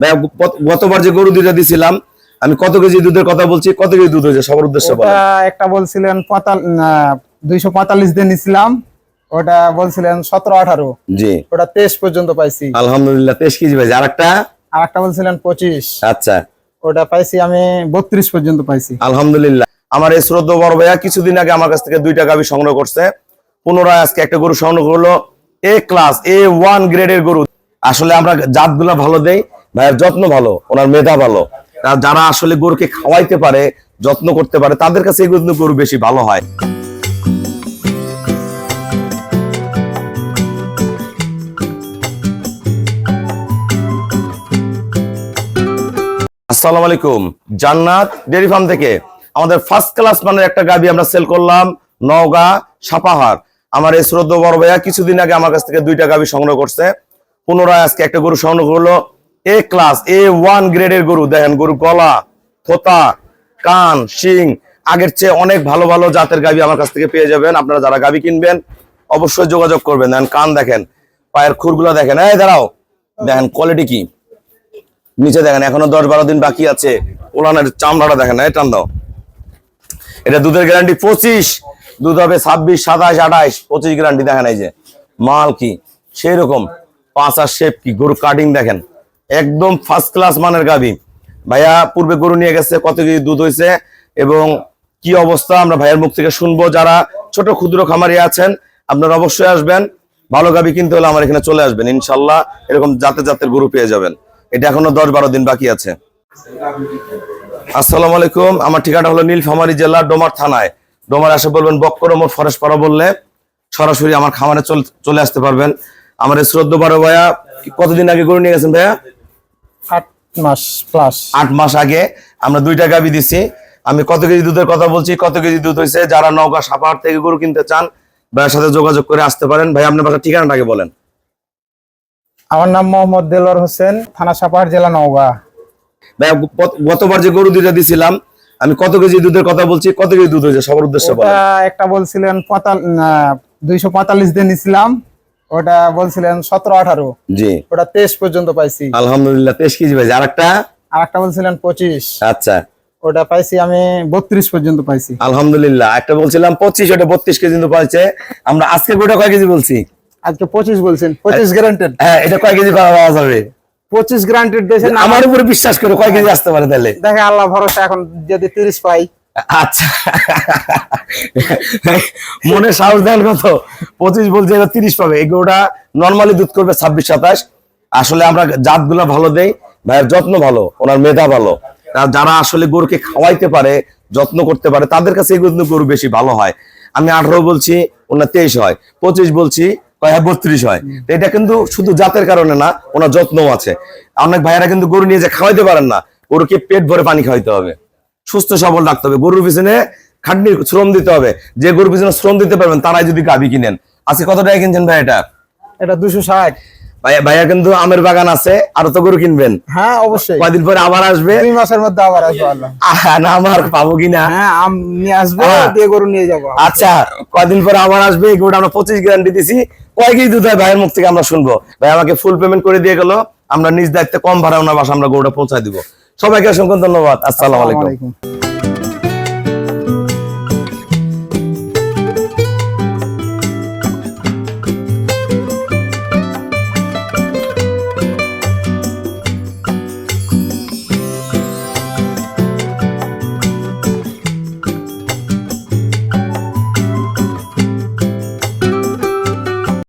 ভাই গতবার যে গরু দুইটা দিছিলাম আমি কত কেজি দুধের কথা বলছি, কত কেজি দুধ হয়েছে সবার উদ্দেশ্যে বলেন। একটা বলছিলেন 245 দিন নিছিলাম, ওটা বলছিলেন 17-18। জি, ওটা 23 পর্যন্ত পাইছি। আলহামদুলিল্লাহ 23 কেজি পাইছি। আরেকটা বলছিলেন 25। আচ্ছা, ওটা পাইছি আমি 32 পর্যন্ত পাইছি। আলহামদুলিল্লাহ। আমার এই শ্রদ্ধেয় বড় ভাইয়া কিছুদিন আগে আমার কাছ থেকে 2টা গাভী সংগ্রহ করছে, পুনরায় আজকে একটা গরু সংগ্রহ করলো। এ ক্লাস A1 গ্রেডের গরু। আসলে আমরা জাতগুলো ভালো দেই, ভাইয়ের যত্ন ভালো, ওনার মেধা ভালো। যারা আসলে গরুকে খাওয়াইতে পারে, যত্ন করতে পারে, তাদের কাছে এই গরু বেশি ভালো হয়। আসসালামু আলাইকুম, জান্নাত ডেয়ারি ফার্ম থেকে আমাদের ফার্স্ট ক্লাস মানের একটা গাভী আমরা সেল করলাম নওগাঁ সাপাহার। আমার এই শ্রদ্ধেয় বড় ভাইয়া কিছুদিন আগে আমার কাছ থেকে 2টা গাভী সংগ্রহ করছে, পুনরায় আজকে একটা গরু সংগ্রহ করলো। এ ক্লাস A1 গ্রেডের গরু। দেখেন গরু গলা, থোতা, কান, শিং আগের চেয়ে অনেক ভালো ভালো জাতের গাভী আমার কাছ থেকে পেয়ে যাবেন। আপনারা যারা গাভী কিনবেন অবশ্যই যোগাযোগ করবেন। দেখেন কান দেখেন, পায়ের খুরগুলা দেখেন, এই দাঁড়াও, দেখেন কোয়ালিটি কি। নিচে দেখেন এখনো 10-12 দিন বাকি আছে। ওলানের চামড়াটা দেখেন, এই টান দাও। এটা দুধের গ্যারান্টি 25, দুধ হবে 26, 27, 28, 25 গ্যারান্টি। দেখেন এই যে মাল কি সেই রকম, পাঁচ আর শেপ কি, গরু কাটিং দেখেন, একদম ফার্স্ট ক্লাস মানের গাভী। ভাইয়া পূর্বে গরু নিয়ে গেছে, কত কেজি দুধ হয়েছে এবং কি অবস্থা আমরা ভাইয়ের মুখ থেকে শুনবো। যারা ছোট ক্ষুদ্র খামারি আছেন আপনারা অবশ্যই আসবেন, ভালো গাভী কিনতে হলে আমার এখানে চলে আসবেন, ইনশাল্লাহ এরকম জাতের জাতের গরু পেয়ে যাবেন। এটা এখনো 10-12 দিন বাকি আছে। আসসালামু আলাইকুম, আমার ঠিকানা হলো নীলফামারী জেলা ডোমার থানায়। ডোমার আসে বলবেন বক্কর মোড় ফরেস্ট পাড়া বললে সরাসরি আমার খামারে চলে আসতে পারবেন। আমার এই শ্রদ্ধেয় বড় ভাইয়া কতদিন আগে গরু নিয়ে গেছেন ভাইয়া? 8 মাস প্লাস। 8 মাস আগে আমরা 2টা গাভী দিছি। আমি কত কেজি দুধের কথা বলছি, কত কেজি দুধ হয়েছে। যারা নওগাঁ সাপাহার থেকে গরু কিনতে চান ভাইয়ের সাথে যোগাযোগ করে আসতে পারেন। ভাই আপনার বাসার ঠিকানাটাকে বলেন। আমার নাম মোহাম্মদ দেলোয়ার হোসেন, থানা সাপাহার, জেলা নওগাঁ। ভাই গতবার যে গরু দুইটা দিছিলাম আমি কত কেজি দুধের কথা বলছি, কত কেজি দুধ হয়েছে সবার উদ্দেশ্যে বলেন। একটা বলছিলেন 245 দিন নিছিলাম, ওটা বলছিলেন 17-18। জি, ওটা 23 পর্যন্ত পাইছি। আলহামদুলিল্লাহ 23 কেজি পাইছি। আরেকটা বলছিলেন 25। আচ্ছা, ওটা পাইছি আমি 32 পর্যন্ত পাইছি। আলহামদুলিল্লাহ। একটা বলছিলাম 25, ওটা 32 কেজি কিন্তু পাইছে। আমরা আজকে গোটা কয় কেজি বলছি? আজকে 25 বলছেন, 25 গ্যারান্টেড। হ্যাঁ, এটা কয় কেজি পাওয়া যাবে? 25 গ্যারান্টেড দিয়েছেন। আমার উপরে বিশ্বাস করে কয় কেজি আসতে পারে তাহলে? দেখে আল্লাহ ভরসা, এখন যদি 30 পাই। আচ্ছা, মনে সাহস দেন কত? 25 বলছে, 30 পাবে। এগুলোটা নরমালি দুধ করবে 26-27। আসলে আমরা জাতগুলো ভালো দেই, ভাইয়ের যত্ন ভালো, ওনার মেধা ভালো। যারা আসলে গরুকে খাওয়াইতে পারে, যত্ন করতে পারে, তাদের কাছে এই গরু বেশি ভালো হয়। আমি 18 বলছি, ওনার 23 হয়। 25 বলছি, 32 হয়। এটা কিন্তু শুধু জাতের কারণে না, ওনার যত্নও আছে। অনেক ভাইয়েরা কিন্তু গরু নিয়ে যে খাওয়াইতে পারেন না, গরুকে পেট ভরে পানি খাওয়াইতে হবে, সুস্থ সবল রাখতে হবে, গরুর পিছনে খাটনি শ্রম দিতে হবে। যে গরুর পিছনে শ্রম দিতে পারবেন তারাই যদি গাভী কিনেন। আজকে কত টাকা কিনছেন ভাই এটা? এটা 260। ভাইয়া কিন্তু আমের বাগান আছে, আরো তো গরু কিনবেন। হ্যাঁ অবশ্যই। কয়দিন পরে আবার আসবে? 2 মাসের মধ্যে আবার আসবো আল্লাহ। না আমার পাবো কিনা? হ্যাঁ, আম নিয়ে আসবো, দিয়ে গরু নিয়ে যাবো। আচ্ছা, কয়দিন পরে আবার আসবে। এই গরুটা আমরা 25 গ্যারান্টি দিছি। কয় কেজি দুধ হয় ভাইয়ের মুখ থেকে আমরা শুনবো। ভাই আমাকে ফুল পেমেন্ট করে দিয়ে গেল, আমরা নিজ দায়িত্বে কম ভাড়া ওনার বাসা আমরা গরুটা পৌঁছায় দিব। সবাইকে অসংখ্য ধন্যবাদ। আসসালামু আলাইকুম।